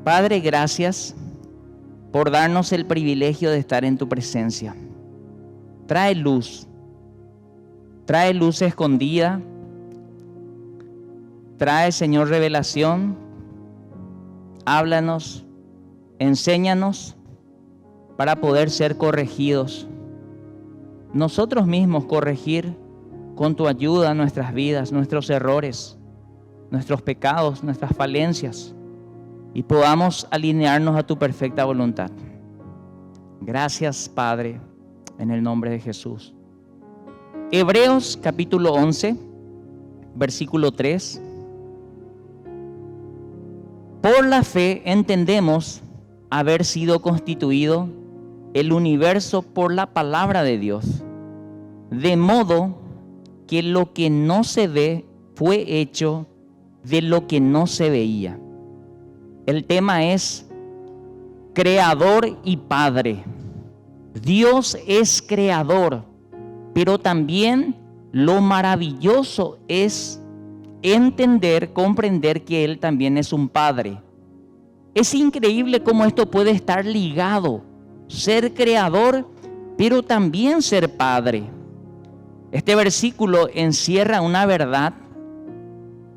Padre, gracias por darnos el privilegio de estar en tu presencia. Trae luz escondida. Trae, Señor, revelación. Háblanos, enséñanos para poder ser corregidos. Nosotros mismos corregir con tu ayuda nuestras vidas, nuestros errores, nuestros pecados, nuestras falencias, y podamos alinearnos a tu perfecta voluntad. Gracias, Padre, en el nombre de Jesús. Hebreos capítulo 11, versículo 3. Por la fe entendemos haber sido constituido el universo por la palabra de Dios, de modo que lo que no se ve fue hecho de lo que no se veía. El tema es creador y padre. Dios es creador, pero también lo maravilloso es entender, comprender que Él también es un padre. Es increíble cómo esto puede estar ligado, ser creador, pero también ser padre. Este versículo encierra una verdad,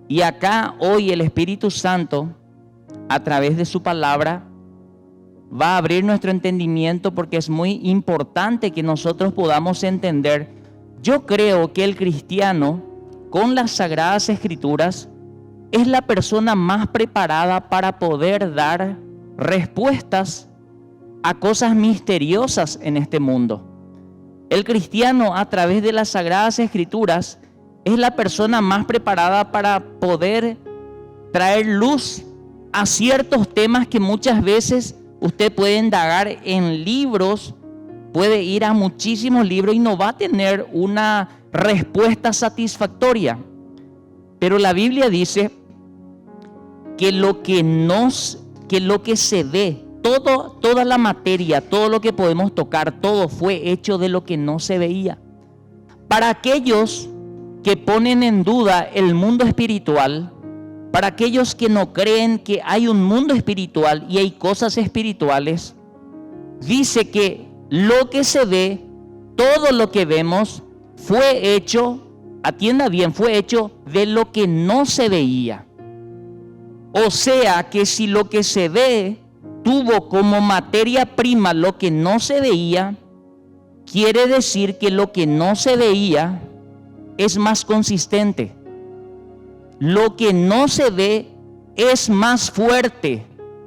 y acá hoy el Espíritu Santo, a través de su palabra, va a abrir nuestro entendimiento, porque es muy importante que nosotros podamos entender. Yo creo que el cristiano, con las Sagradas Escrituras, es la persona más preparada para poder dar respuestas a cosas misteriosas en este mundo. El cristiano, a través de las Sagradas Escrituras, es la persona más preparada para poder traer luz a ciertos temas que muchas veces usted puede indagar en libros, puede ir a muchísimos libros y no va a tener una respuesta satisfactoria. Pero la Biblia dice que lo que se ve, toda la materia, todo lo que podemos tocar, todo fue hecho de lo que no se veía. Para aquellos que ponen en duda el mundo espiritual, para aquellos que no creen que hay un mundo espiritual y hay cosas espirituales, dice que lo que se ve, todo lo que vemos, fue hecho, atienda bien, fue hecho de lo que no se veía. O sea que si lo que se ve tuvo como materia prima lo que no se veía, quiere decir que lo que no se veía es más consistente. Lo que no se ve es más fuerte,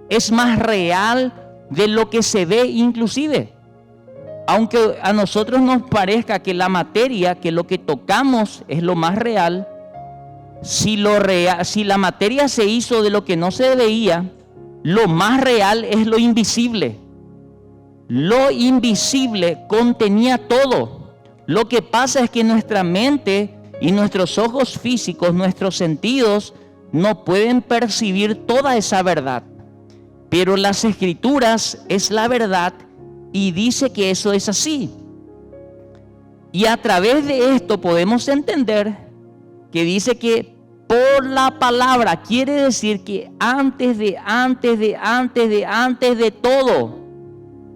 es más real de lo que se ve inclusive. Aunque a nosotros nos parezca que la materia, que lo que tocamos es lo más real, si la materia se hizo de lo que no se veía, lo más real es lo invisible. Lo invisible contenía todo. Lo que pasa es que nuestra mente y nuestros ojos físicos, nuestros sentidos, no pueden percibir toda esa verdad. Pero las Escrituras es la verdad y dice que eso es así. Y a través de esto podemos entender que dice que por la palabra, quiere decir que antes de todo,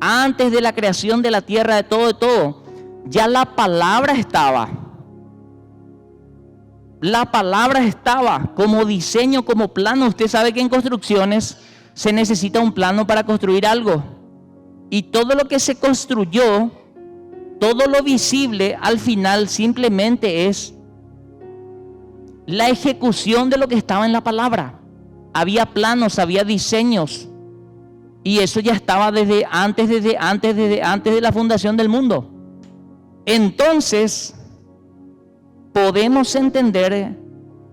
antes de la creación de la tierra, de todo, ya la palabra estaba. La palabra estaba como diseño, como plano. Usted sabe que en construcciones se necesita un plano para construir algo. Y todo lo que se construyó, todo lo visible, al final simplemente es la ejecución de lo que estaba en la palabra. Había planos, había diseños. Y eso ya estaba desde antes de la fundación del mundo. Entonces, podemos entender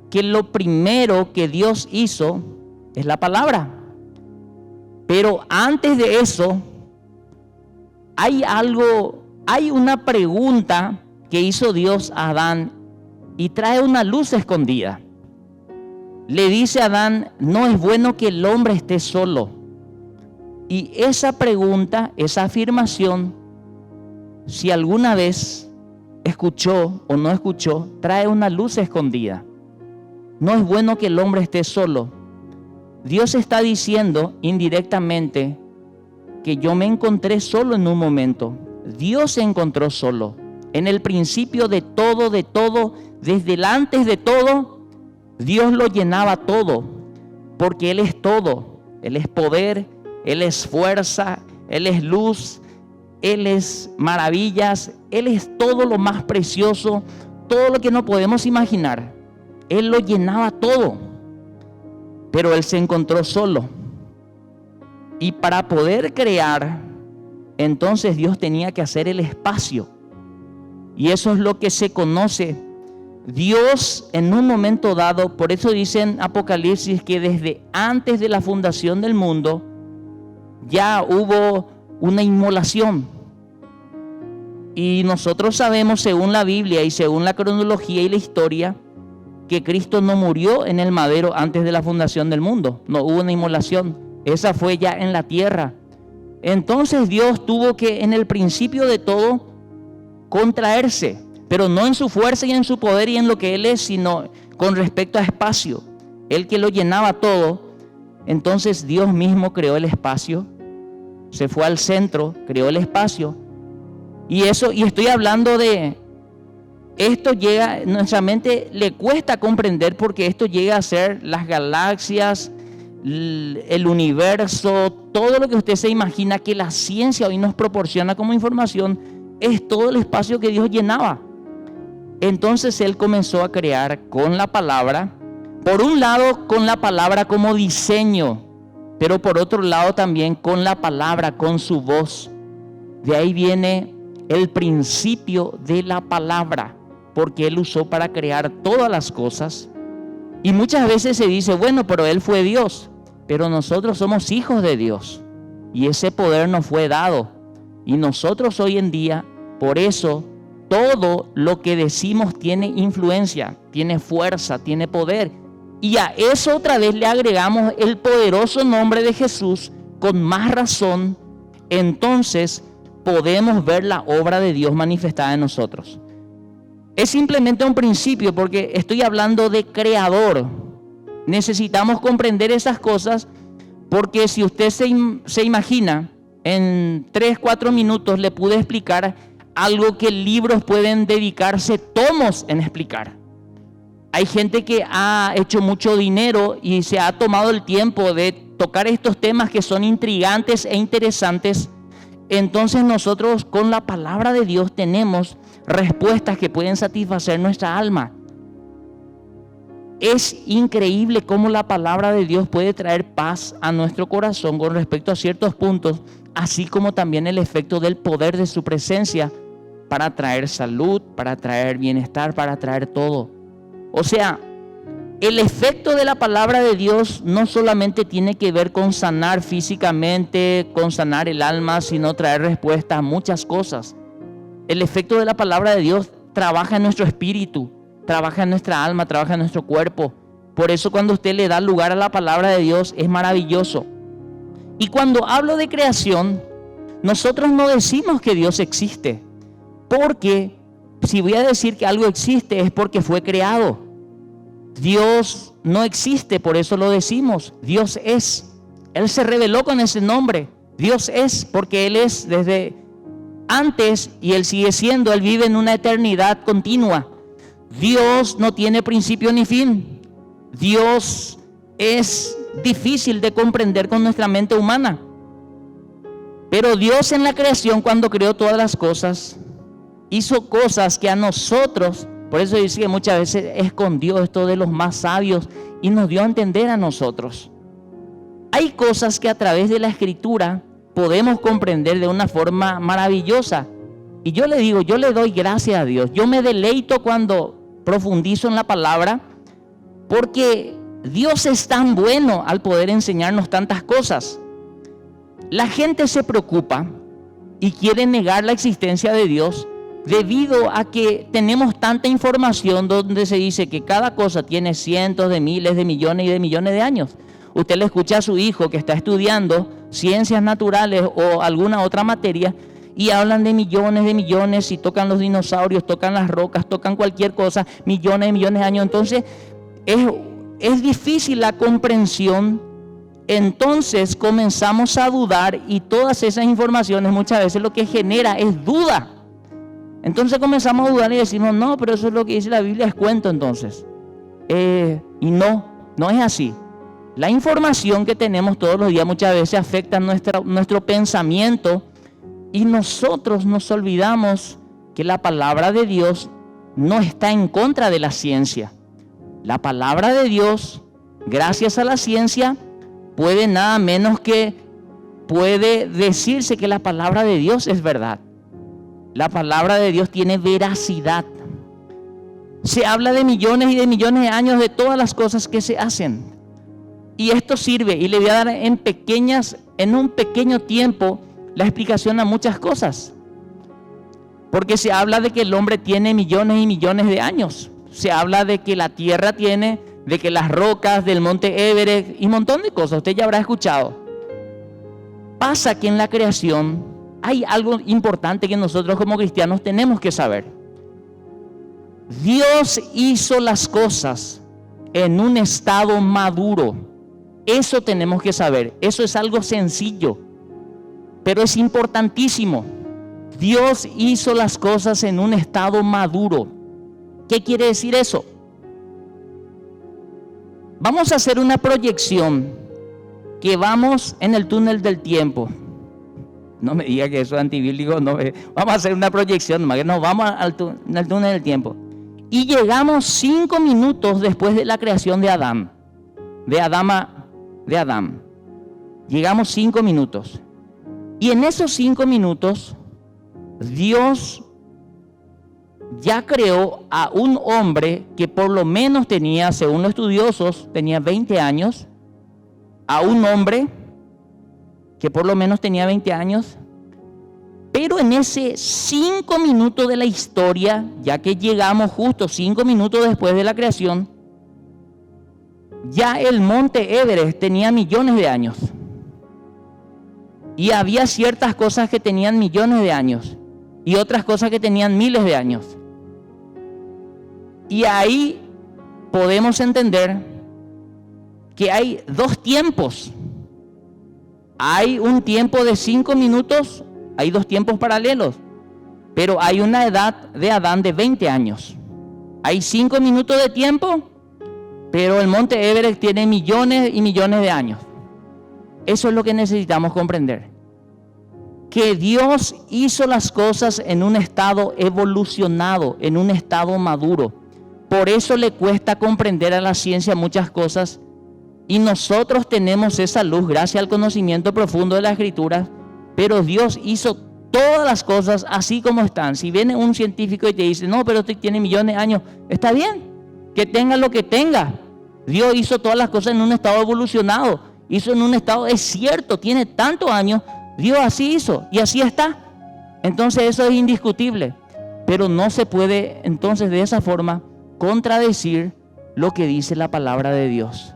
que lo primero que Dios hizo es la palabra. Pero antes de eso, hay una pregunta que hizo Dios a Adán y trae una luz escondida. Le dice a Adán: no es bueno que el hombre esté solo. Y esa pregunta, esa afirmación, si alguna vez escuchó o no escuchó, trae una luz escondida. No es bueno que el hombre esté solo. Dios está diciendo indirectamente que yo me encontré solo en un momento. Dios se encontró solo. En el principio de todo, desde el antes de todo, Dios lo llenaba todo, porque Él es todo. Él es poder, Él es fuerza, Él es luz, Él es maravillas, Él es todo lo más precioso, todo lo que no podemos imaginar. Él lo llenaba todo, pero Él se encontró solo. Y para poder crear, entonces Dios tenía que hacer el espacio. Y eso es lo que se conoce. Dios en un momento dado, por eso dice en Apocalipsis que desde antes de la fundación del mundo ya hubo una inmolación. Y nosotros sabemos, según la Biblia y según la cronología y la historia, que Cristo no murió en el madero antes de la fundación del mundo. No hubo una inmolación. Esa fue ya en la tierra. Entonces Dios tuvo que, en el principio de todo, contraerse, pero no en su fuerza y en su poder y en lo que Él es, sino con respecto a espacio. Él que lo llenaba todo. Entonces Dios mismo creó el espacio, se fue al centro, creó el espacio. Y estoy hablando de esto, llega, nuestra mente le cuesta comprender, porque esto llega a ser las galaxias, el universo, todo lo que usted se imagina que la ciencia hoy nos proporciona como información, es todo el espacio que Dios llenaba. Entonces Él comenzó a crear con la palabra, por un lado con la palabra como diseño, pero por otro lado también con la palabra, con su voz. De ahí viene el principio de la palabra, porque Él usó para crear todas las cosas. Y muchas veces se dice, bueno, pero Él fue Dios, pero nosotros somos hijos de Dios y ese poder nos fue dado. Y nosotros hoy en día, por eso, todo lo que decimos tiene influencia, tiene fuerza, tiene poder. Y a eso otra vez le agregamos el poderoso nombre de Jesús, con más razón, entonces podemos ver la obra de Dios manifestada en nosotros. Es simplemente un principio, porque estoy hablando de creador. Necesitamos comprender esas cosas, porque si usted se imagina, en 3-4 minutos le pude explicar algo que libros pueden dedicarse tomos en explicar. Hay gente que ha hecho mucho dinero y se ha tomado el tiempo de tocar estos temas que son intrigantes e interesantes. Entonces nosotros con la palabra de Dios tenemos respuestas que pueden satisfacer nuestra alma. Es increíble cómo la palabra de Dios puede traer paz a nuestro corazón con respecto a ciertos puntos, así como también el efecto del poder de su presencia para traer salud, para traer bienestar, para traer todo. O sea, el efecto de la palabra de Dios no solamente tiene que ver con sanar físicamente, con sanar el alma, sino traer respuesta a muchas cosas. El efecto de la palabra de Dios trabaja en nuestro espíritu, trabaja en nuestra alma, trabaja en nuestro cuerpo. Por eso cuando usted le da lugar a la palabra de Dios es maravilloso. Y cuando hablo de creación, nosotros no decimos que Dios existe, porque si voy a decir que algo existe es porque fue creado. Dios no existe, por eso lo decimos. Dios es. Él se reveló con ese nombre. Dios es, porque Él es desde antes y Él sigue siendo. Él vive en una eternidad continua. Dios no tiene principio ni fin. Dios es difícil de comprender con nuestra mente humana. Pero Dios en la creación, cuando creó todas las cosas, hizo cosas que a nosotros, por eso dice que muchas veces escondió esto de los más sabios y nos dio a entender a nosotros. Hay cosas que a través de la Escritura podemos comprender de una forma maravillosa. Y yo le digo, yo le doy gracias a Dios. Yo me deleito cuando profundizo en la palabra, porque Dios es tan bueno al poder enseñarnos tantas cosas. La gente se preocupa y quiere negar la existencia de Dios debido a que tenemos tanta información donde se dice que cada cosa tiene cientos de miles de millones y de millones de años. Usted le escucha a su hijo que está estudiando ciencias naturales o alguna otra materia y hablan de millones y tocan los dinosaurios, tocan las rocas, tocan cualquier cosa, millones de millones de años. Entonces es difícil la comprensión entonces comenzamos a dudar y todas esas informaciones muchas veces lo que genera es duda. Entonces comenzamos a dudar y decimos, no, pero eso es lo que dice la Biblia, es cuento entonces. Y no es así. La información que tenemos todos los días muchas veces afecta nuestro pensamiento y nosotros nos olvidamos que la palabra de Dios no está en contra de la ciencia. La palabra de Dios, gracias a la ciencia, puede nada menos que puede decirse que la palabra de Dios es verdad. La palabra de Dios tiene veracidad. Se habla de millones y de millones de años de todas las cosas que se hacen. Y esto sirve, y le voy a dar en un pequeño tiempo, la explicación a muchas cosas. Porque se habla de que el hombre tiene millones y millones de años. Se habla de que la tierra tiene, de que las rocas del monte Everest y un montón de cosas. Usted ya habrá escuchado. Pasa que en la creación hay algo importante que nosotros como cristianos tenemos que saber. Dios hizo las cosas en un estado maduro. Eso tenemos que saber. Eso es algo sencillo, pero es importantísimo. Dios hizo las cosas en un estado maduro. ¿Qué quiere decir eso? Vamos a hacer una proyección que vamos en el túnel del tiempo. No me diga que eso es antibíblico. No, vamos a hacer una proyección, que nos vamos en el túnel del tiempo. Y llegamos 5 minutos después de la creación de Adán. De Adán. Llegamos 5 minutos. Y en esos 5 minutos, Dios ya creó a un hombre que por lo menos tenía, según los estudiosos, tenía 20 años. A un hombre que por lo menos tenía 20 años. Pero en ese 5 minutos de la historia, ya que llegamos justo 5 minutos después de la creación, ya el monte Everest tenía millones de años. Y había ciertas cosas que tenían millones de años y otras cosas que tenían miles de años. Y ahí podemos entender que hay 2 tiempos. Hay un tiempo de 5 minutos, hay 2 tiempos paralelos, pero hay una edad de Adán de 20 años. Hay 5 minutos de tiempo, pero el monte Everest tiene millones y millones de años. Eso es lo que necesitamos comprender. Que Dios hizo las cosas en un estado evolucionado, en un estado maduro. Por eso le cuesta comprender a la ciencia muchas cosas. Y nosotros tenemos esa luz gracias al conocimiento profundo de la Escritura. Pero Dios hizo todas las cosas así como están. Si viene un científico y te dice, no, pero usted tiene millones de años, está bien, que tenga lo que tenga. Dios hizo todas las cosas en un estado evolucionado. Hizo en un estado, es cierto, tiene tantos años. Dios así hizo y así está. Entonces eso es indiscutible. Pero no se puede entonces de esa forma contradecir lo que dice la palabra de Dios.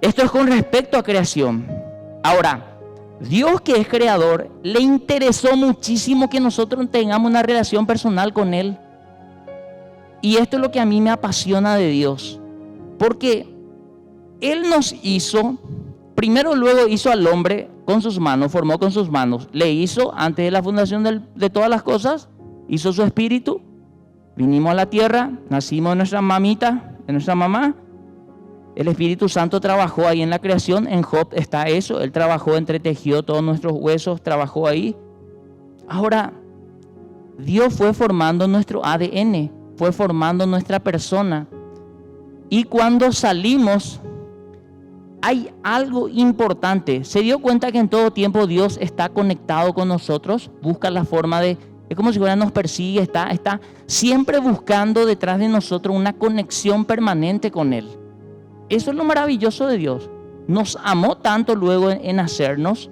Esto es con respecto a creación. Ahora, Dios, que es creador, le interesó muchísimo que nosotros tengamos una relación personal con Él. Y esto es lo que a mí me apasiona de Dios. Porque Él nos hizo, primero luego hizo al hombre con sus manos, formó con sus manos. Le hizo antes de la fundación de todas las cosas, hizo su espíritu. Vinimos a la tierra, nacimos de nuestra mamita, de nuestra mamá. El Espíritu Santo trabajó ahí en la creación. En Job está eso. Él trabajó, entretejió todos nuestros huesos, trabajó ahí. Ahora, Dios fue formando nuestro ADN, fue formando nuestra persona. Y cuando salimos, hay algo importante. Se dio cuenta que en todo tiempo Dios está conectado con nosotros, busca la forma de... Es como si fuera nos persigue, está siempre buscando detrás de nosotros una conexión permanente con Él. Eso es lo maravilloso de Dios. Nos amó tanto luego en hacernos.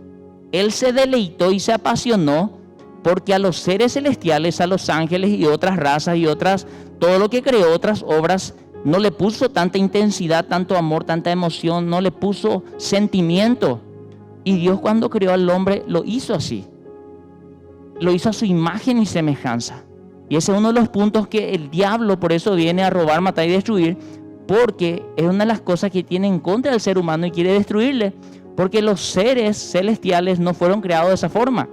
Él se deleitó y se apasionó porque a los seres celestiales, a los ángeles y otras razas y otras, todo lo que creó, otras obras, no le puso tanta intensidad, tanto amor, tanta emoción, no le puso sentimiento. Y Dios cuando creó al hombre lo hizo así. Lo hizo a su imagen y semejanza. Y ese es uno de los puntos que el diablo por eso viene a robar, matar y destruir, porque es una de las cosas que tiene en contra del ser humano y quiere destruirle, porque los seres celestiales no fueron creados de esa forma.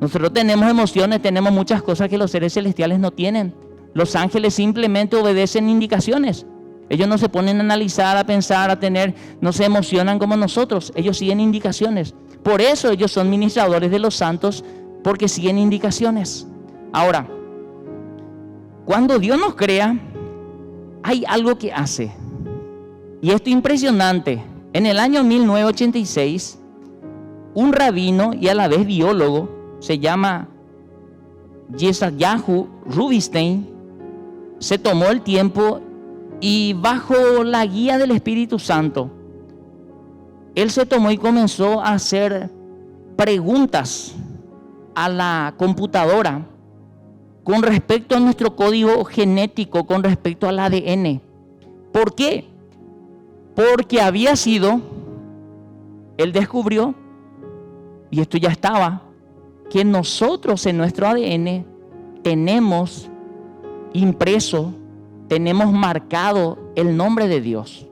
Nosotros tenemos emociones, tenemos muchas cosas que los seres celestiales no tienen. Los ángeles simplemente obedecen indicaciones. Ellos no se ponen a analizar, a pensar, a tener, no se emocionan como nosotros. Ellos siguen indicaciones. Por eso ellos son ministradores de los santos, porque siguen indicaciones. Ahora, cuando Dios nos crea, hay algo que hace. Y esto es impresionante. En el año 1986, un rabino y a la vez biólogo, se llama Yeshayahu Rubinstein, se tomó el tiempo y bajo la guía del Espíritu Santo, él se tomó y comenzó a hacer preguntas a la computadora con respecto a nuestro código genético, con respecto al ADN. ¿Por qué? Porque él descubrió, y esto ya estaba, que nosotros en nuestro ADN tenemos impreso, tenemos marcado el nombre de Dios.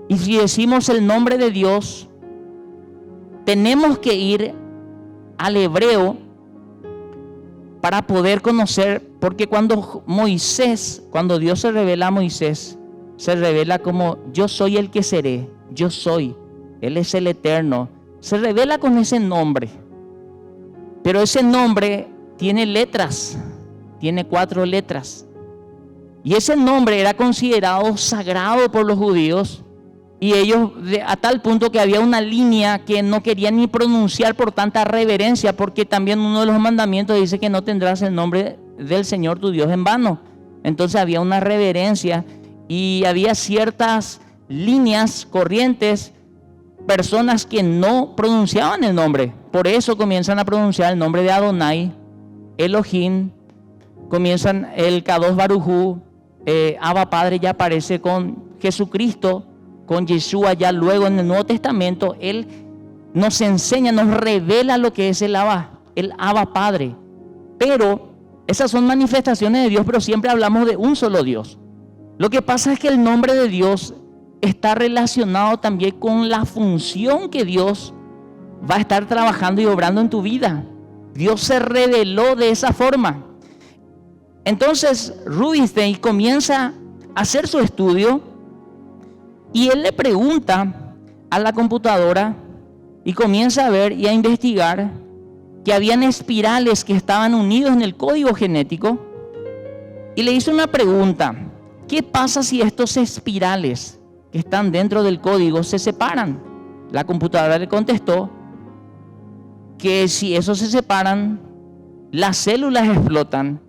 Y si decimos el nombre de Dios, tenemos que ir al hebreo para poder conocer, porque cuando Dios se revela a Moisés, se revela como yo soy el que seré, yo soy, Él es el eterno, se revela con ese nombre. Pero ese nombre tiene letras, tiene 4 letras. Y ese nombre era considerado sagrado por los judíos. Y ellos, a tal punto que había una línea que no querían ni pronunciar por tanta reverencia, porque también uno de los mandamientos dice que no tendrás el nombre del Señor tu Dios en vano. Entonces había una reverencia y había ciertas líneas, corrientes, personas que no pronunciaban el nombre. Por eso comienzan a pronunciar el nombre de Adonai, Elohim, comienzan el Kadosh Baruj Hu, Abba Padre ya aparece con Jesucristo, con Yeshua ya luego en el Nuevo Testamento. Él nos enseña, nos revela lo que es el Abba Padre. Pero esas son manifestaciones de Dios, pero siempre hablamos de un solo Dios. Lo que pasa es que el nombre de Dios está relacionado también con la función que Dios va a estar trabajando y obrando en tu vida. Dios se reveló de esa forma. Entonces Rubinstein comienza a hacer su estudio y él le pregunta a la computadora y comienza a ver y a investigar que habían espirales que estaban unidos en el código genético, y le hizo una pregunta: ¿qué pasa si estos espirales que están dentro del código se separan? La computadora le contestó que si esos se separan, las células explotan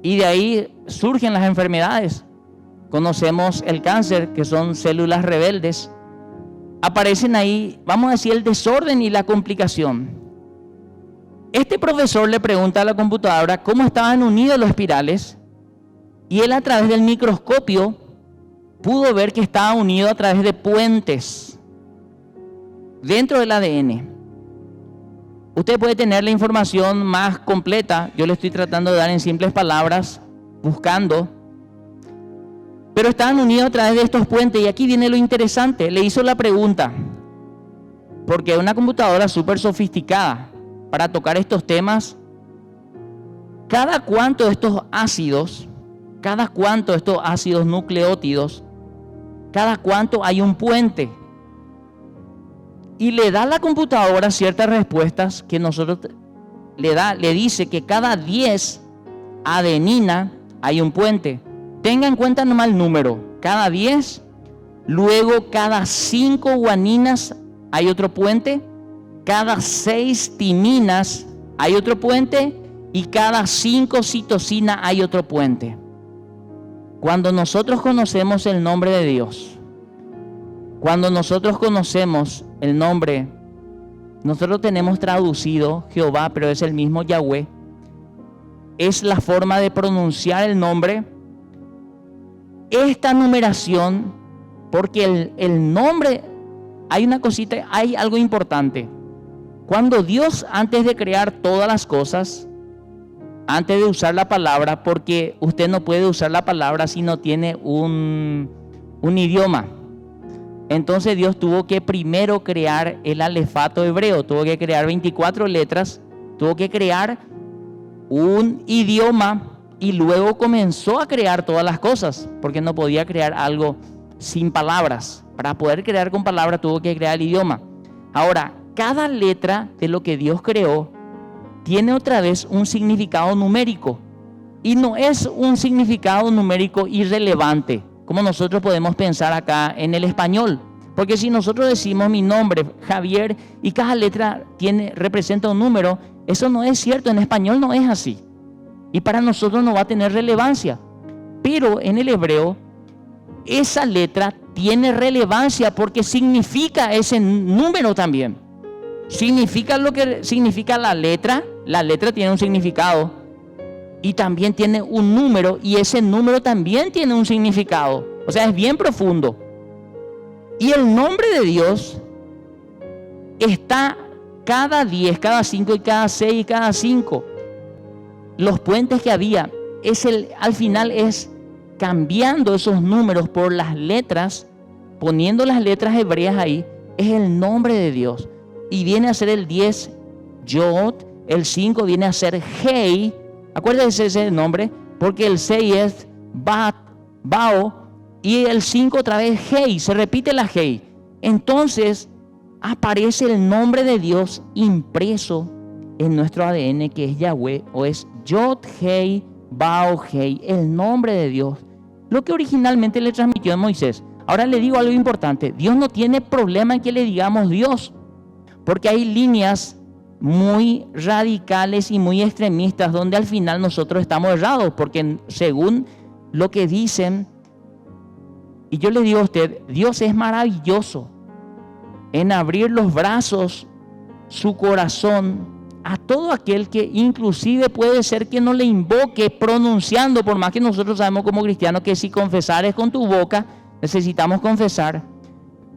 y de ahí surgen las enfermedades. Conocemos el cáncer, que son células rebeldes. Aparecen ahí, vamos a decir, el desorden y la complicación. Este profesor le pregunta a la computadora cómo estaban unidos los espirales, y él a través del microscopio pudo ver que estaba unido a través de puentes dentro del ADN. Usted puede tener la información más completa, yo le estoy tratando de dar en simples palabras, buscando, pero estaban unidos a través de estos puentes. Y aquí viene lo interesante. Le hizo la pregunta, porque es una computadora súper sofisticada para tocar estos temas: ¿cada cuánto de estos ácidos, nucleótidos, cada cuánto hay un puente? Y le da a la computadora ciertas respuestas que nosotros le dice que cada 10 adenina hay un puente. Tenga en cuenta nomás el número, cada 10, luego cada 5 guaninas hay otro puente, cada 6 timinas hay otro puente y cada 5 citosina hay otro puente. Cuando nosotros conocemos el nombre de Dios, cuando nosotros conocemos el nombre, nosotros tenemos traducido Jehová, pero es el mismo Yahweh. Es la forma de pronunciar el nombre. Esta numeración, porque el nombre, hay una cosita, hay algo importante. Cuando Dios, antes de crear todas las cosas, antes de usar la palabra, porque usted no puede usar la palabra si no tiene un idioma. Entonces Dios tuvo que primero crear el alefato hebreo, tuvo que crear 24 letras, tuvo que crear un idioma y luego comenzó a crear todas las cosas, porque no podía crear algo sin palabras. Para poder crear con palabras tuvo que crear el idioma. Ahora, cada letra de lo que Dios creó tiene otra vez un significado numérico. Y no es un significado numérico irrelevante, como nosotros podemos pensar acá en el español. Porque si nosotros decimos mi nombre, Javier, y cada letra representa un número, eso no es cierto, en español no es así. Y para nosotros no va a tener relevancia. Pero en el hebreo, esa letra tiene relevancia porque significa ese número también. Significa lo que significa la letra tiene un significado. Y también tiene un número, y ese número también tiene un significado. O sea, es bien profundo. Y el nombre de Dios está cada 10, cada 5 y cada 6 y cada 5. Los puentes que había, al final es cambiando esos números por las letras, poniendo las letras hebreas ahí, es el nombre de Dios. Y viene a ser el 10, Yod, el 5 viene a ser Hei. Acuérdense ese nombre, porque el 6 es Bao, y el 5 otra vez Hei, se repite la Hei. Entonces aparece el nombre de Dios impreso en nuestro ADN, que es Yahweh, o es Yod Hei, Bao Hei, el nombre de Dios, lo que originalmente le transmitió a Moisés. Ahora le digo algo importante, Dios no tiene problema en que le digamos Dios, porque hay líneas muy radicales y muy extremistas donde al final nosotros estamos errados, porque según lo que dicen, y yo le digo a usted, Dios es maravilloso en abrir los brazos, su corazón a todo aquel que inclusive puede ser que no le invoque pronunciando, por más que nosotros sabemos como cristianos que si confesar es con tu boca, necesitamos confesar,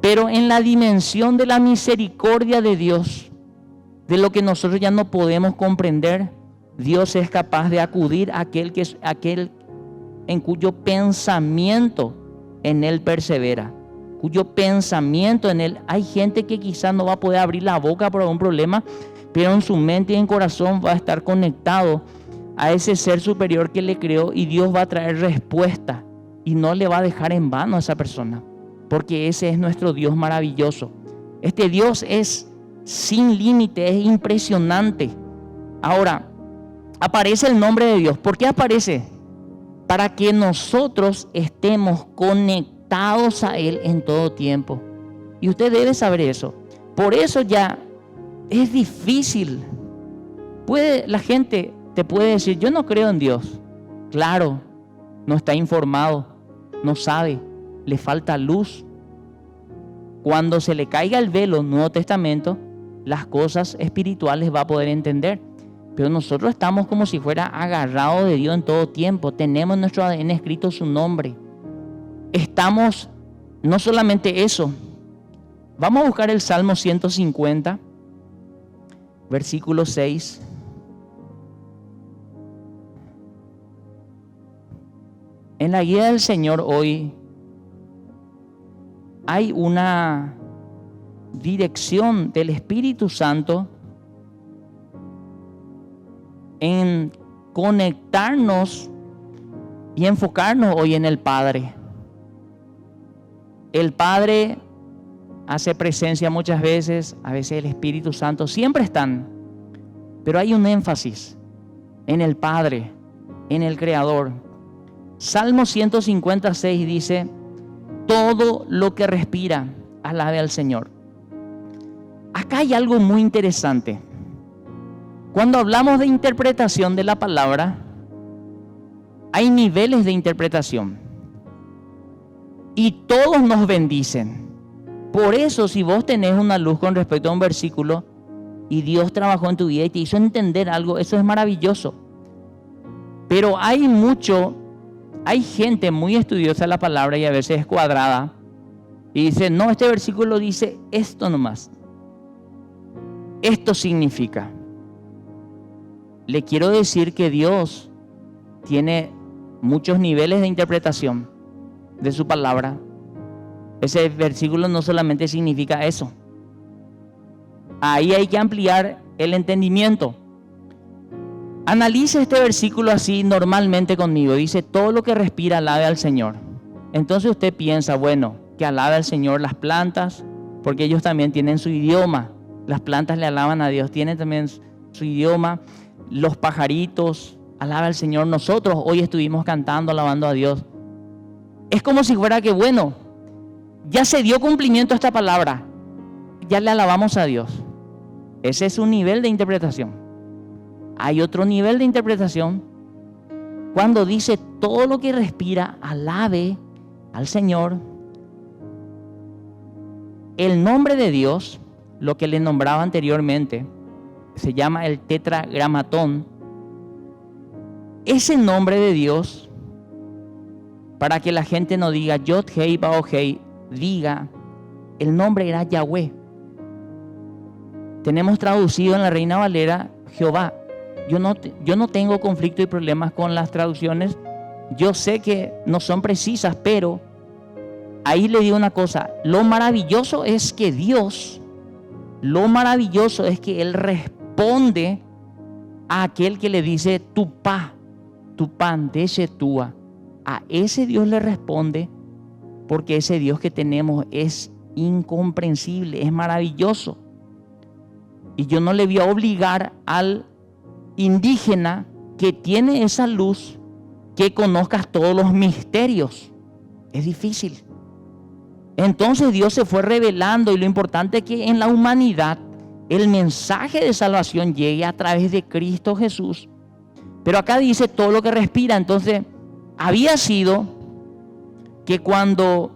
pero en la dimensión de la misericordia de Dios, de lo que nosotros ya no podemos comprender, Dios es capaz de acudir a aquel en cuyo pensamiento en Él persevera, cuyo pensamiento en Él. Hay gente que quizás no va a poder abrir la boca por algún problema, pero en su mente y en corazón va a estar conectado a ese ser superior que le creó, y Dios va a traer respuesta y no le va a dejar en vano a esa persona, porque ese es nuestro Dios maravilloso. Este Dios es sin límite, es impresionante. Ahora, aparece el nombre de Dios. ¿Por qué aparece? Para que nosotros estemos conectados a Él en todo tiempo. Y usted debe saber eso. Por eso ya es difícil. La gente te puede decir, yo no creo en Dios. Claro, no está informado, no sabe, le falta luz. Cuando se le caiga el velo, Nuevo Testamento, las cosas espirituales va a poder entender. Pero nosotros estamos como si fuera agarrados de Dios en todo tiempo. Tenemos en nuestro ADN escrito su nombre. Estamos, no solamente eso. Vamos a buscar el Salmo 150, versículo 6. En la guía del Señor hoy hay una dirección del Espíritu Santo en conectarnos y enfocarnos hoy en el Padre. El Padre hace presencia muchas veces, a veces el Espíritu Santo, siempre están, pero hay un énfasis en el Padre, en el Creador. Salmo 156 dice, todo lo que respira, alabe al Señor. Acá hay algo muy interesante. Cuando hablamos de interpretación de la palabra, hay niveles de interpretación. Y todos nos bendicen. Por eso, si vos tenés una luz con respecto a un versículo y Dios trabajó en tu vida y te hizo entender algo, eso es maravilloso. Pero hay gente muy estudiosa de la palabra y a veces es cuadrada y dice, no, este versículo dice esto nomás. Esto significa. Le quiero decir que Dios tiene muchos niveles de interpretación de su palabra. Ese versículo no solamente significa eso. Ahí hay que ampliar el entendimiento. Analice este versículo así normalmente conmigo. Dice, todo lo que respira alabe al Señor. Entonces usted piensa, bueno, que alabe al Señor las plantas, porque ellos también tienen su idioma. Las plantas le alaban a Dios, tienen también su idioma. Los pajaritos, alaba al Señor. Nosotros hoy estuvimos cantando, alabando a Dios. Es como si fuera que, bueno, ya se dio cumplimiento a esta palabra, ya le alabamos a Dios. Ese es un nivel de interpretación. Hay otro nivel de interpretación cuando dice todo lo que respira alabe al Señor. El nombre de Dios, lo que le nombraba anteriormente, se llama el tetragramatón. Ese nombre de Dios, para que la gente no diga Yod Hei Bao Hei, diga, el nombre era Yahweh. Tenemos traducido en la Reina Valera Jehová. Yo no tengo conflicto y problemas con las traducciones. Yo sé que no son precisas, pero ahí le digo una cosa. Lo maravilloso es que Dios, lo maravilloso es que Él responde a aquel que le dice tu pan de tua. A ese Dios le responde, porque ese Dios que tenemos es incomprensible, es maravilloso. Y yo no le voy a obligar al indígena que tiene esa luz que conozcas todos los misterios. Es difícil. Entonces Dios se fue revelando, y lo importante es que en la humanidad el mensaje de salvación llegue a través de Cristo Jesús. Pero acá dice todo lo que respira. Entonces había sido que cuando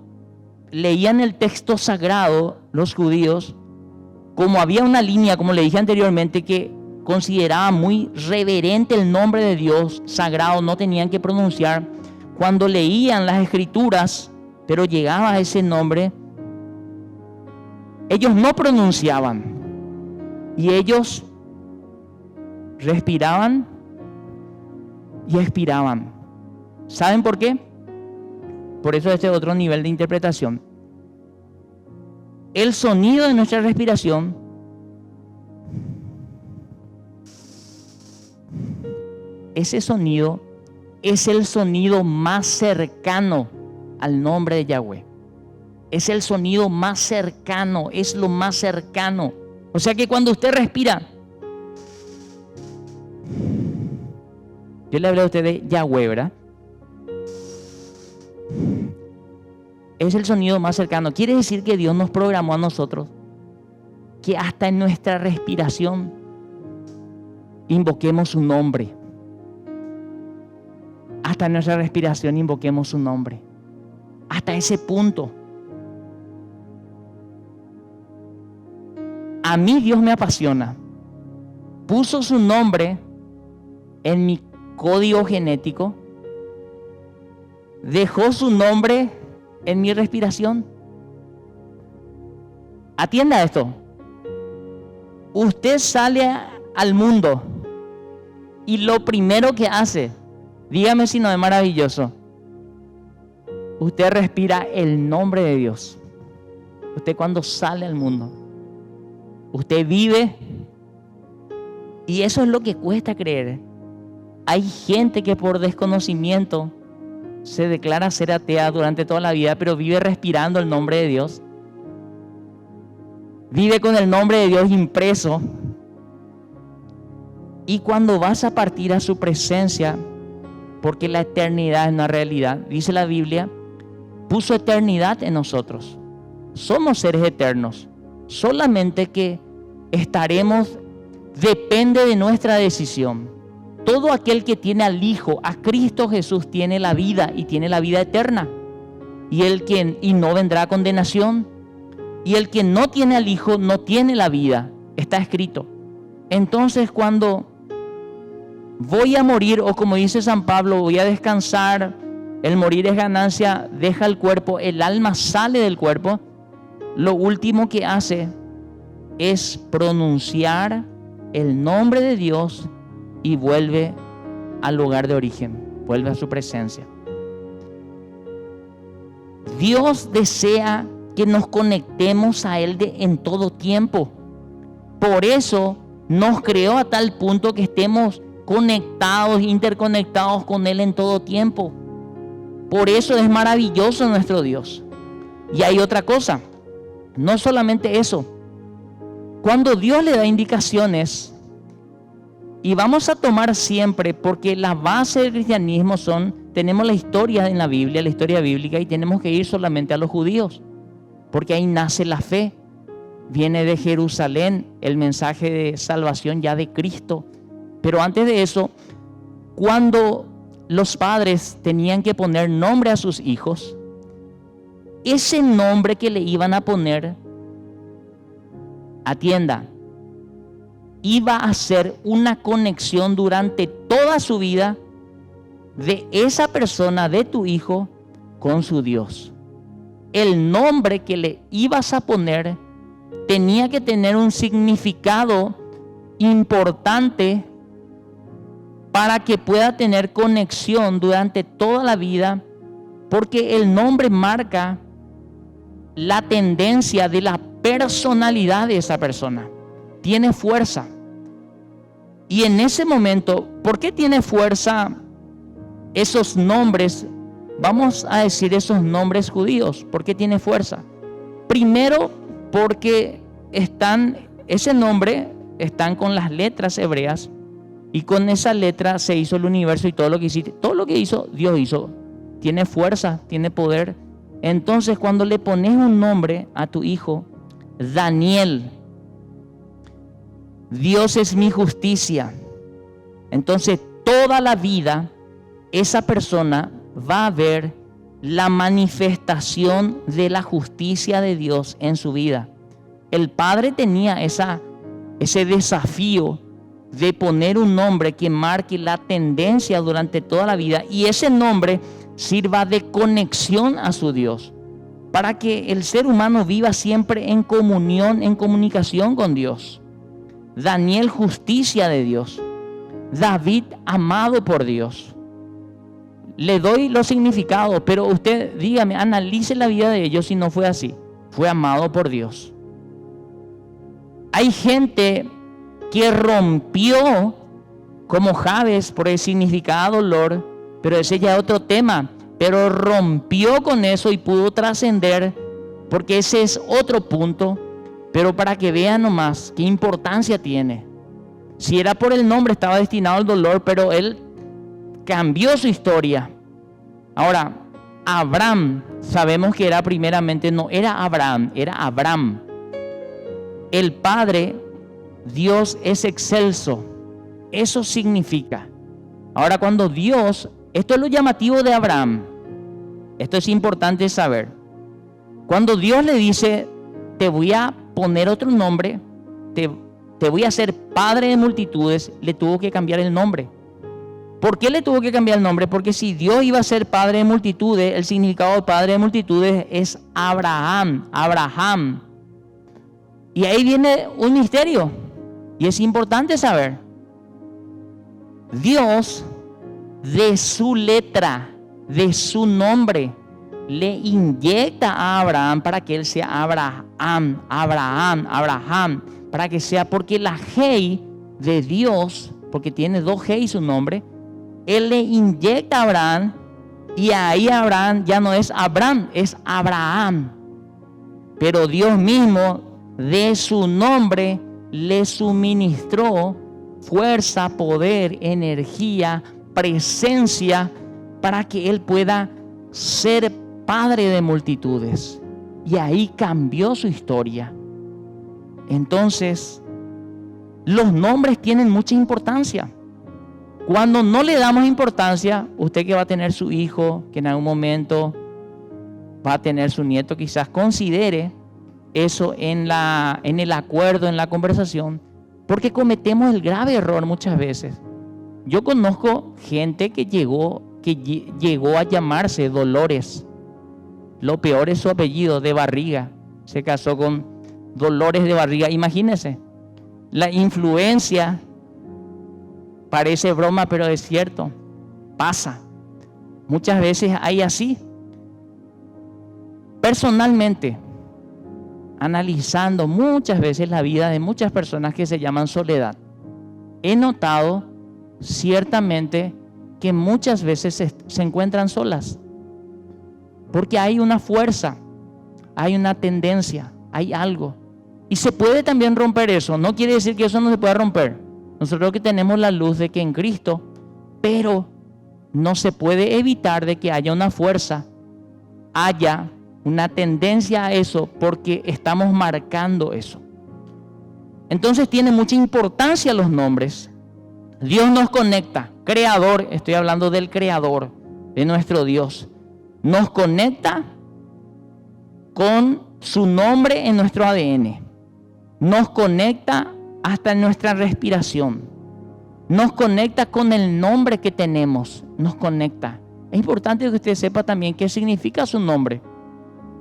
leían el texto sagrado los judíos, como había una línea, como le dije anteriormente, que consideraba muy reverente el nombre de Dios sagrado, no tenían que pronunciar. Cuando leían las escrituras, pero llegaba a ese nombre, ellos no pronunciaban, y ellos respiraban y expiraban. ¿Saben por qué? Por eso este otro nivel de interpretación. El sonido de nuestra respiración ese sonido es el sonido más cercano al nombre de Yahweh. Es el sonido más cercano, es lo más cercano. O sea que cuando usted respira, yo le hablé a usted de Yahweh, ¿verdad? Es el sonido más cercano. Quiere decir que Dios nos programó a nosotros que hasta en nuestra respiración invoquemos su nombre. Hasta en nuestra respiración invoquemos su nombre. Hasta ese punto. A mí Dios me apasiona. Puso su nombre en mi código genético. Dejó su nombre en mi respiración. Atienda esto. Usted sale al mundo y lo primero que hace, dígame si no es maravilloso, usted respira el nombre de Dios. Usted cuando sale al mundo, usted vive, y eso es lo que cuesta creer. Hay gente que por desconocimiento se declara ser atea durante toda la vida, pero vive respirando el nombre de Dios. Vive con el nombre de Dios impreso. Y cuando vas a partir a su presencia, porque la eternidad es una realidad, dice la Biblia, puso eternidad en nosotros. Somos seres eternos. Solamente que estaremos, depende de nuestra decisión. Todo aquel que tiene al Hijo, a Cristo Jesús, tiene la vida y tiene la vida eterna. Y no vendrá a condenación. Y el que no tiene al Hijo no tiene la vida. Está escrito. Entonces cuando voy a morir, o como dice San Pablo, voy a descansar, el morir es ganancia, deja el cuerpo, el alma sale del cuerpo, lo último que hace es pronunciar el nombre de Dios y vuelve al lugar de origen, vuelve a su presencia. Dios desea que nos conectemos a Él en todo tiempo. Por eso nos creó a tal punto que estemos conectados, interconectados con Él en todo tiempo. Por eso es maravilloso nuestro Dios. Y hay otra cosa, no solamente eso. Cuando Dios le da indicaciones, y vamos a tomar siempre, porque la base del cristianismo tenemos la historia en la Biblia, la historia bíblica, y tenemos que ir solamente a los judíos, porque ahí nace la fe. Viene de Jerusalén el mensaje de salvación ya de Cristo. Pero antes de eso, cuando los padres tenían que poner nombre a sus hijos, ese nombre que le iban a poner, atienda, iba a ser una conexión durante toda su vida de esa persona, de tu hijo, con su Dios. El nombre que le ibas a poner tenía que tener un significado importante para que pueda tener conexión durante toda la vida, porque el nombre marca la tendencia de la personalidad de esa persona. Tiene fuerza. Y en ese momento, ¿por qué tiene fuerza esos nombres? Vamos a decir esos nombres judíos. ¿Por qué tiene fuerza? Primero, porque ese nombre están con las letras hebreas, y con esa letra se hizo el universo y todo lo que hizo, Dios hizo. Tiene fuerza, tiene poder. Entonces, cuando le pones un nombre a tu hijo, Daniel, Dios es mi justicia. Entonces, toda la vida, esa persona va a ver la manifestación de la justicia de Dios en su vida. El padre tenía ese desafío de poner un nombre que marque la tendencia durante toda la vida, y ese nombre sirva de conexión a su Dios, para que el ser humano viva siempre en comunión, en comunicación con Dios. Daniel, justicia de Dios. David, amado por Dios. Le doy los significados, pero usted dígame, analice la vida de ellos si no fue así. Fue amado por Dios. Hay gente que rompió, como Jabes, por el significado dolor, pero ese ya es otro tema. Pero rompió con eso y pudo trascender, porque ese es otro punto. Pero para que vean nomás qué importancia tiene. Si era por el nombre, estaba destinado al dolor, pero él cambió su historia. Ahora, Abraham, sabemos que no era Abraham, era Abram. El Padre, Dios es excelso. Eso significa. Ahora, cuando Dios, esto es lo llamativo de Abraham. Esto es importante saber. Cuando Dios le dice, te voy a poner otro nombre, te voy a hacer padre de multitudes, le tuvo que cambiar el nombre. ¿Por qué le tuvo que cambiar el nombre? Porque si Dios iba a ser padre de multitudes, el significado de padre de multitudes es Abraham. Y ahí viene un misterio, y es importante saber. Dios, de su letra, de su nombre, le inyecta a Abraham para que él sea Abraham, para que sea, porque la Hei de Dios, porque tiene 2 Hei su nombre, él le inyecta a Abraham, y ahí Abraham ya no es Abraham, es Abraham. Pero Dios mismo, de su nombre, le suministró fuerza, poder, energía, presencia, para que él pueda ser padre de multitudes. Y ahí cambió su historia. Entonces, los nombres tienen mucha importancia. Cuando no le damos importancia, usted que va a tener su hijo, que en algún momento va a tener su nieto, quizás considere eso en el acuerdo, en la conversación, porque cometemos el grave error muchas veces. Yo conozco gente que llegó a llamarse Dolores. Lo peor es su apellido, de Barriga. Se casó con Dolores de Barriga. Imagínense, la influencia, parece broma, pero es cierto, pasa. Muchas veces hay así. Personalmente, analizando muchas veces la vida de muchas personas que se llaman soledad, he notado ciertamente que muchas veces se encuentran solas. Porque hay una fuerza, hay una tendencia, hay algo. Y se puede también romper eso. No quiere decir que eso no se pueda romper. Nosotros que tenemos la luz de que en Cristo, pero no se puede evitar de que haya una fuerza, haya una tendencia a eso, porque estamos marcando eso. Entonces tiene mucha importancia los nombres. Dios nos conecta, creador, estoy hablando del creador, de nuestro Dios. Nos conecta con su nombre en nuestro ADN. Nos conecta hasta en nuestra respiración. Nos conecta con el nombre que tenemos. Nos conecta. Es importante que usted sepa también qué significa su nombre.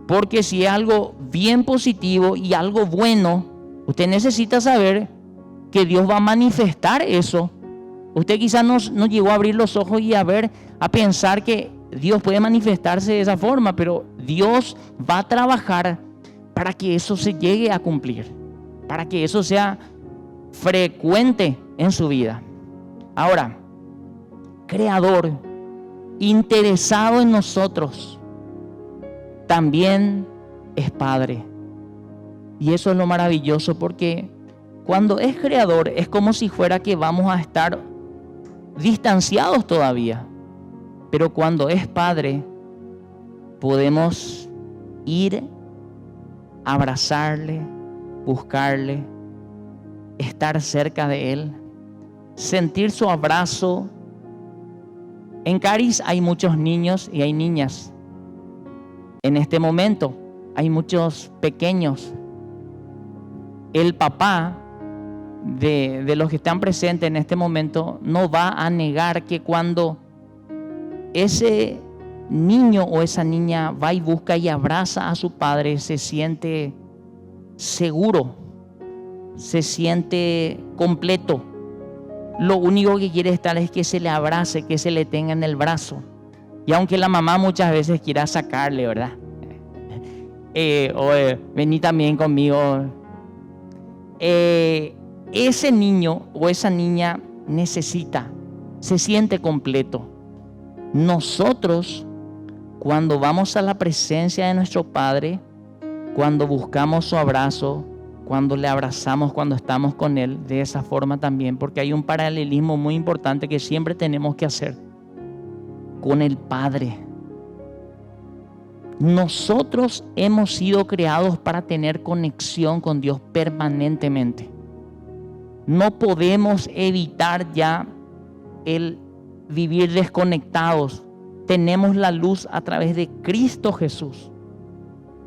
Porque si es algo bien positivo y algo bueno, usted necesita saber que Dios va a manifestar eso. Usted quizás no llegó a abrir los ojos y a pensar que Dios puede manifestarse de esa forma, pero Dios va a trabajar para que eso se llegue a cumplir, para que eso sea frecuente en su vida. Ahora, creador, interesado en nosotros, también es Padre. Y eso es lo maravilloso, porque cuando es creador es como si fuera que vamos a estar distanciados todavía. Pero cuando es Padre, podemos ir, abrazarle, buscarle, estar cerca de Él, sentir su abrazo. En Caris hay muchos niños y hay niñas. En este momento hay muchos pequeños. El papá de los que están presentes en este momento no va a negar que cuando ese niño o esa niña va y busca y abraza a su padre, se siente seguro, se siente completo. Lo único que quiere estar es que se le abrace, que se le tenga en el brazo. Y aunque la mamá muchas veces quiera sacarle, ¿verdad? Vení también conmigo. Ese niño o esa niña se siente completo. Nosotros, cuando vamos a la presencia de nuestro Padre, cuando buscamos su abrazo, cuando le abrazamos, cuando estamos con Él, de esa forma también, porque hay un paralelismo muy importante que siempre tenemos que hacer con el Padre. Nosotros hemos sido creados para tener conexión con Dios permanentemente. No podemos evitar ya el vivir desconectados. Tenemos la luz a través de Cristo Jesús.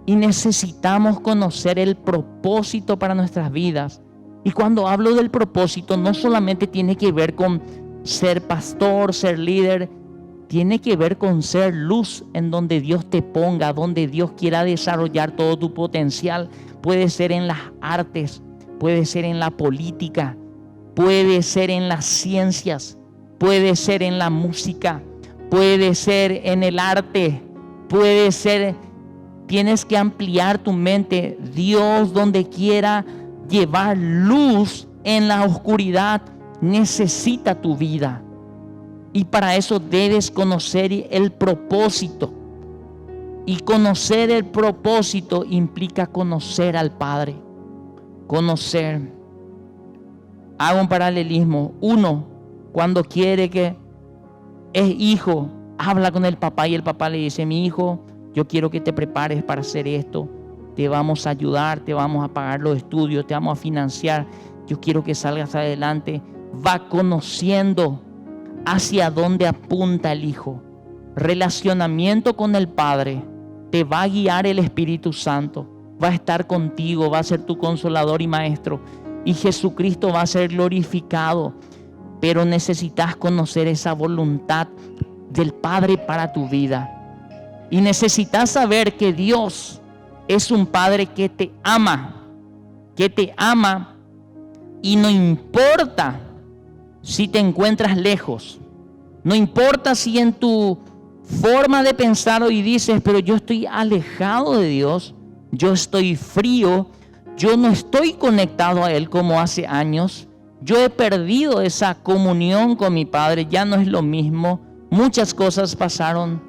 Y necesitamos conocer el propósito para nuestras vidas. Y cuando hablo del propósito, no solamente tiene que ver con ser pastor, ser líder. Tiene que ver con ser luz en donde Dios te ponga, donde Dios quiera desarrollar todo tu potencial. Puede ser en las artes, puede ser en la política, puede ser en las ciencias, puede ser en la música, puede ser en el arte, puede ser. Tienes que ampliar tu mente. Dios, donde quiera llevar luz en la oscuridad, necesita tu vida. Y para eso debes conocer el propósito. Y conocer el propósito implica conocer al Padre. Conocer. Hago un paralelismo. Uno, cuando quiere que es hijo, habla con el papá y el papá le dice: mi hijo, yo quiero que te prepares para hacer esto. Te vamos a ayudar, te vamos a pagar los estudios, te vamos a financiar. Yo quiero que salgas adelante. Va conociendo hacia dónde apunta el hijo. Relacionamiento con el Padre. Te va a guiar el Espíritu Santo. Va a estar contigo, va a ser tu consolador y maestro. Y Jesucristo va a ser glorificado. Pero necesitas conocer esa voluntad del Padre para tu vida. Y necesitas saber que Dios es un Padre que te ama y no importa si te encuentras lejos, no importa si en tu forma de pensar hoy dices, pero yo estoy alejado de Dios, yo estoy frío, yo no estoy conectado a Él como hace años, yo he perdido esa comunión con mi Padre, ya no es lo mismo, muchas cosas pasaron.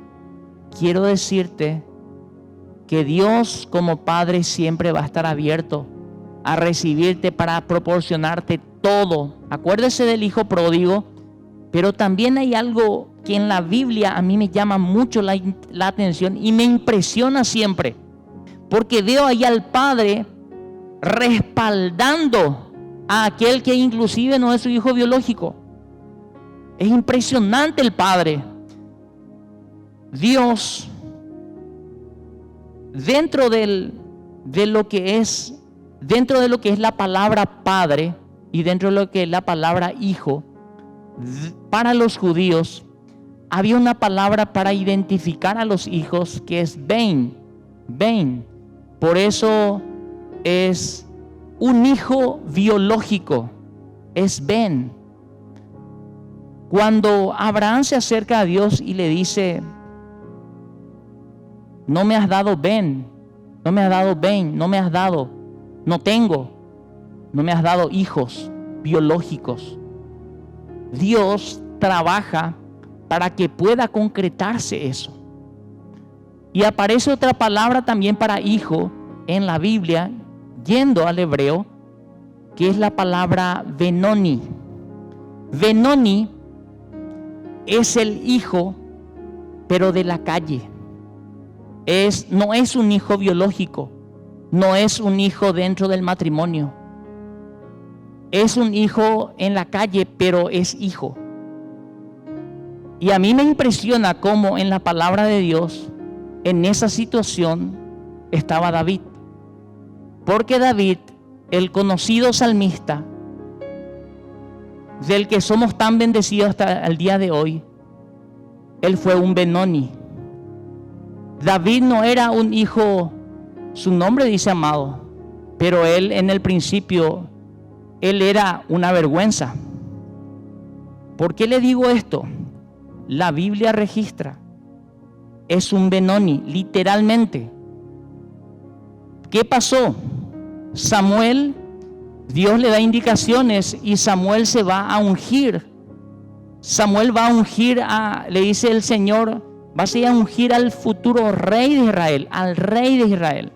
Quiero decirte que Dios como Padre siempre va a estar abierto a recibirte para proporcionarte todo. Acuérdese del hijo pródigo, pero también hay algo que en la Biblia a mí me llama mucho la atención y me impresiona siempre, porque veo ahí al Padre respaldando a aquel que inclusive no es su hijo biológico. Es impresionante el Padre. Dios, dentro de lo que es la palabra Padre y dentro de lo que es la palabra Hijo, para los judíos había una palabra para identificar a los hijos que es Ben. Por eso es un hijo biológico, es Ben. Cuando Abraham se acerca a Dios y le dice, no me has dado Ben, no me has dado hijos biológicos. Dios trabaja para que pueda concretarse eso. Y aparece otra palabra también para hijo en la Biblia, yendo al hebreo, que es la palabra Benoni. Benoni es el hijo, pero de la calle. No es un hijo biológico, no es un hijo dentro del matrimonio. Es un hijo en la calle, pero es hijo. Y a mí me impresiona cómo en la palabra de Dios, en esa situación, estaba David. Porque David, el conocido salmista, del que somos tan bendecidos hasta el día de hoy, él fue un Benoni. David no era un hijo, su nombre dice amado, pero él en el principio, él era una vergüenza. ¿Por qué le digo esto? La Biblia registra, es un Benoni, literalmente. ¿Qué pasó? Samuel, Dios le da indicaciones y Samuel se va a ungir. Samuel va a ungir, le dice el Señor, vas a ir a ungir al futuro rey de Israel, al rey de Israel.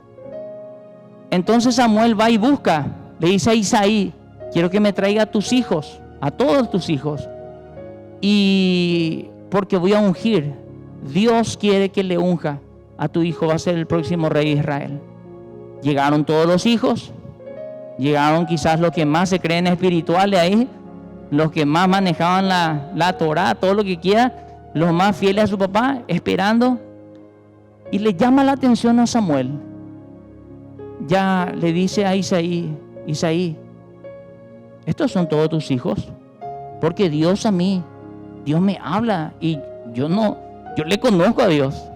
Entonces Samuel va y busca, le dice a Isaí, quiero que me traiga a tus hijos, a todos tus hijos, y porque voy a ungir. Dios quiere que le unja a tu hijo, va a ser el próximo rey de Israel. Llegaron todos los hijos, llegaron quizás los que más se creen espirituales ahí, los que más manejaban la Torá, todo lo que quiera, los más fieles a su papá, esperando. Y le llama la atención a Samuel. Ya le dice a Isaí, estos son todos tus hijos, porque Dios me habla y yo le conozco a Dios.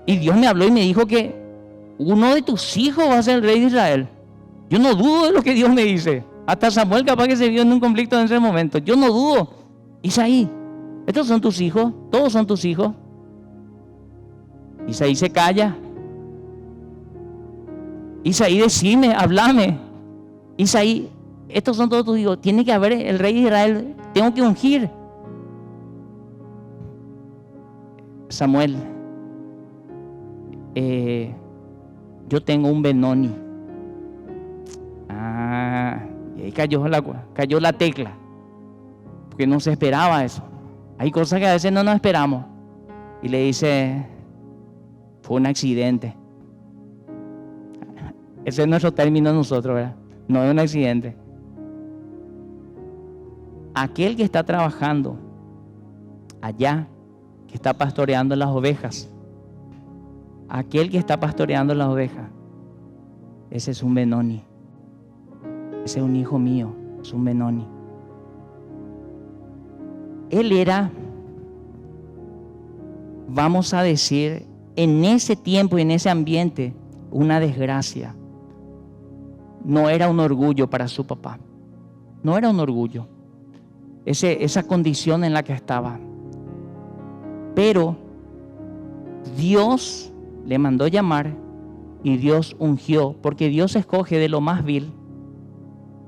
Y Dios me habló y me dijo que uno de tus hijos va a ser el rey de Israel. Yo no dudo de lo que Dios me dice. Hasta Samuel capaz que se vio en un conflicto en ese momento. Yo no dudo. Isaí, estos son tus hijos, todos son tus hijos. Isaí se calla. Isaí, decime, hablame. Isaí, estos son todos tus hijos. Tiene que haber el rey de Israel. Tengo que ungir. Samuel, yo tengo un Benoni. Y ahí cayó la tecla, porque no se esperaba eso. Hay cosas que a veces no nos esperamos. Y le dice, fue un accidente. Ese es nuestro término nosotros, ¿verdad? No es un accidente. Aquel que está trabajando allá, que está pastoreando las ovejas, aquel que está pastoreando las ovejas, ese es un Benoni. Ese es un hijo mío, es un Benoni. Él era, vamos a decir, en ese tiempo y en ese ambiente, una desgracia. No era un orgullo para su papá. No era un orgullo. Esa condición en la que estaba. Pero Dios le mandó llamar y Dios ungió, porque Dios escoge de lo más vil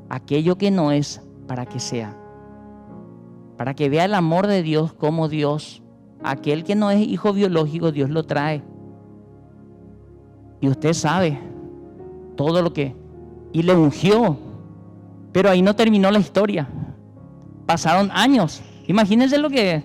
aquello que no es para que sea. Para que vea el amor de Dios como Dios, aquel que no es hijo biológico, Dios lo trae. Y usted sabe todo lo que... Y le ungió. Pero ahí no terminó la historia. Pasaron años. Imagínense lo que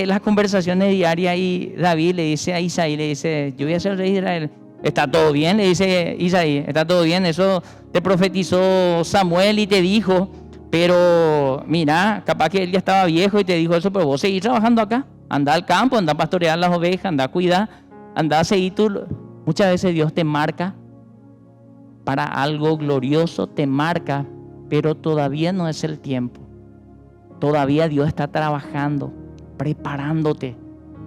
es las conversaciones diarias, y David le dice a Isaí, le dice, yo voy a ser rey de Israel. ¿Está todo bien? Le dice Isaí, ¿está todo bien? Eso te profetizó Samuel y te dijo, pero mira, capaz que él ya estaba viejo y te dijo eso, pero vos seguís trabajando acá. Anda al campo, anda a pastorear las ovejas, anda a cuidar, anda a seguir tú. Muchas veces Dios te marca para algo glorioso, te marca, pero todavía no es el tiempo. Todavía Dios está trabajando, preparándote.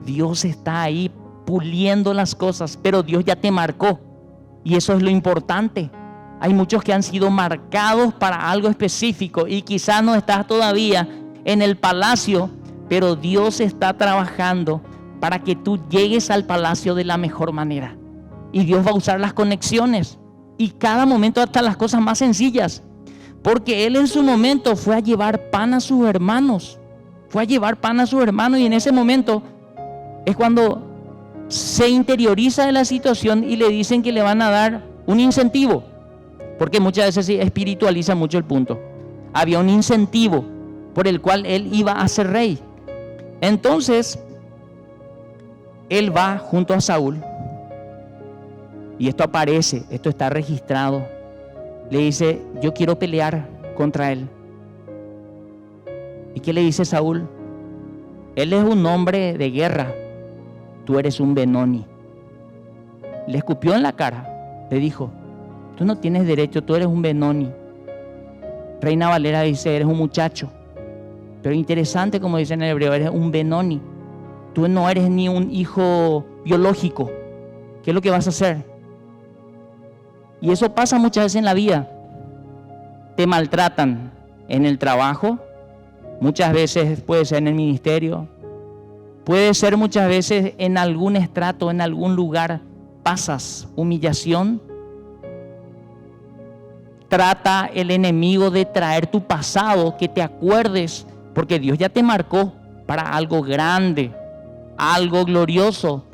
Dios está ahí puliendo las cosas, pero Dios ya te marcó. Y eso es lo importante. Hay muchos que han sido marcados para algo específico y quizás no estás todavía en el palacio, pero Dios está trabajando para que tú llegues al palacio de la mejor manera. Y Dios va a usar las conexiones y cada momento, hasta las cosas más sencillas. Porque Él en su momento fue a llevar pan a sus hermanos. Fue a llevar pan a sus hermanos y en ese momento es cuando se interioriza de la situación y le dicen que le van a dar un incentivo. Porque muchas veces se espiritualiza mucho el punto. Había un incentivo por el cual él iba a ser rey. Entonces, él va junto a Saúl. Y esto aparece, esto está registrado. Le dice, yo quiero pelear contra él. ¿Y qué le dice Saúl? Él es un hombre de guerra. Tú eres un Benoni. Le escupió en la cara. Le dijo, tú no tienes derecho, tú eres un Benoni. Reina Valera dice, eres un muchacho. Pero interesante, como dice en el hebreo, eres un Benoni. Tú no eres ni un hijo biológico. ¿Qué es lo que vas a hacer? Y eso pasa muchas veces en la vida. Te maltratan en el trabajo, muchas veces puede ser en el ministerio, puede ser muchas veces en algún estrato, en algún lugar, pasas humillación. Trata el enemigo de traer tu pasado, que te acuerdes, porque Dios ya te marcó para algo grande, algo glorioso,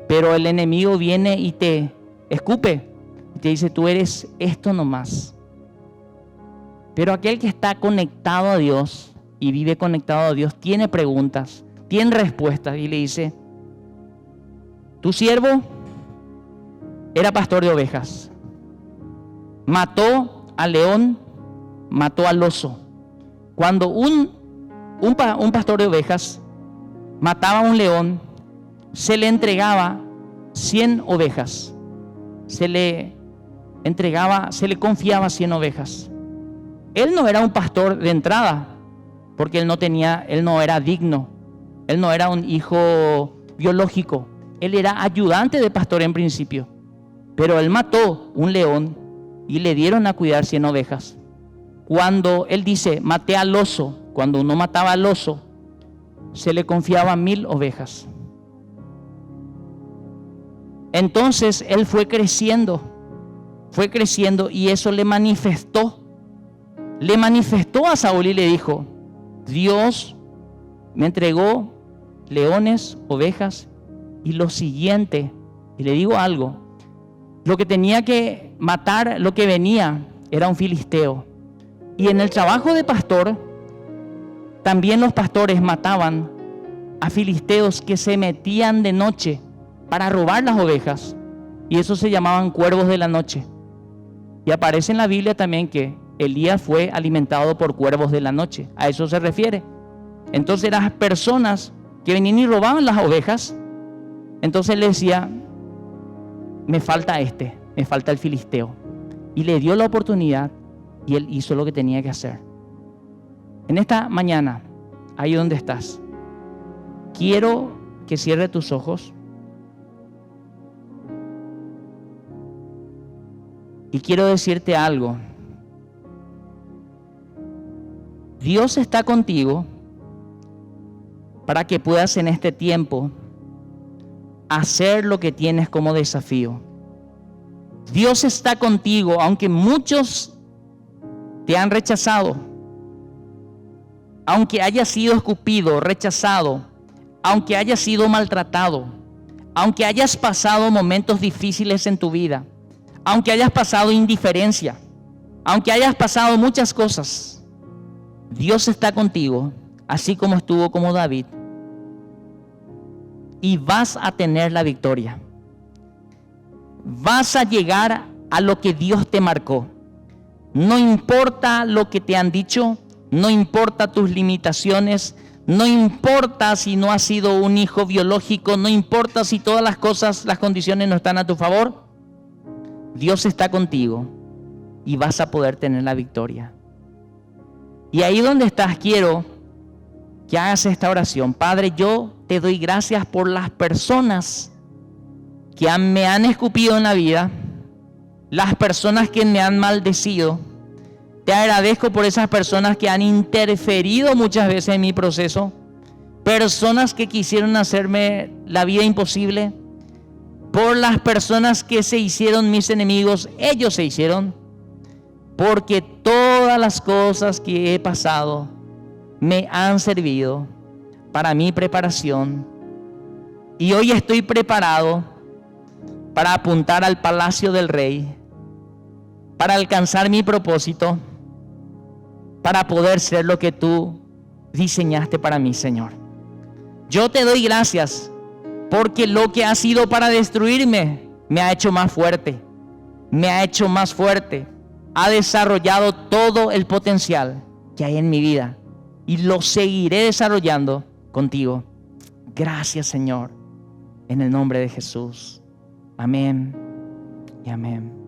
pero el enemigo viene y te escupe. Te dice, tú eres esto nomás. Pero aquel que está conectado a Dios y vive conectado a Dios tiene preguntas, tiene respuestas y le dice, tu siervo era pastor de ovejas, mató al león, mató al oso. Cuando un pastor de ovejas mataba a un león, se le entregaba 100 ovejas, se le confiaba 100 ovejas. Él no era un pastor de entrada, porque él no era digno, él no era un hijo biológico, él era ayudante de pastor en principio, pero él mató un león y le dieron a cuidar 100 ovejas. Cuando él dice, maté al oso, cuando uno mataba al oso, se le confiaba 1000 ovejas. Entonces él fue creciendo y eso le manifestó a Saúl y le dijo, Dios me entregó leones, ovejas y lo siguiente, y le digo algo, lo que tenía que matar, lo que venía era un filisteo. Y en el trabajo de pastor, también los pastores mataban a filisteos que se metían de noche para robar las ovejas, y eso se llamaban cuervos de la noche. Y aparece en la Biblia también que Elías fue alimentado por cuervos de la noche. A eso se refiere. Entonces eran personas que venían y robaban las ovejas. Entonces le decía, me falta el filisteo. Y le dio la oportunidad y él hizo lo que tenía que hacer. En esta mañana, ahí donde estás, quiero que cierres tus ojos. Y quiero decirte algo. Dios está contigo para que puedas en este tiempo hacer lo que tienes como desafío. Dios está contigo, aunque muchos te han rechazado, aunque hayas sido escupido, rechazado, aunque hayas sido maltratado, aunque hayas pasado momentos difíciles en tu vida, aunque hayas pasado indiferencia, aunque hayas pasado muchas cosas, Dios está contigo, así como estuvo como David, y vas a tener la victoria. Vas a llegar a lo que Dios te marcó. No importa lo que te han dicho, no importa tus limitaciones, no importa si no has sido un hijo biológico, no importa si todas las cosas, las condiciones no están a tu favor. Dios está contigo y vas a poder tener la victoria. Y ahí donde estás, quiero que hagas esta oración. Padre, yo te doy gracias por las personas que me han escupido en la vida, las personas que me han maldecido. Te agradezco por esas personas que han interferido muchas veces en mi proceso, personas que quisieron hacerme la vida imposible, por las personas que se hicieron mis enemigos, ellos se hicieron, porque todas las cosas que he pasado me han servido para mi preparación, y hoy estoy preparado para apuntar al palacio del Rey, para alcanzar mi propósito, para poder ser lo que tú diseñaste para mí, Señor. Yo te doy gracias porque lo que ha sido para destruirme me ha hecho más fuerte, me ha hecho más fuerte, ha desarrollado todo el potencial que hay en mi vida y lo seguiré desarrollando contigo. Gracias, Señor, en el nombre de Jesús. Amén y amén.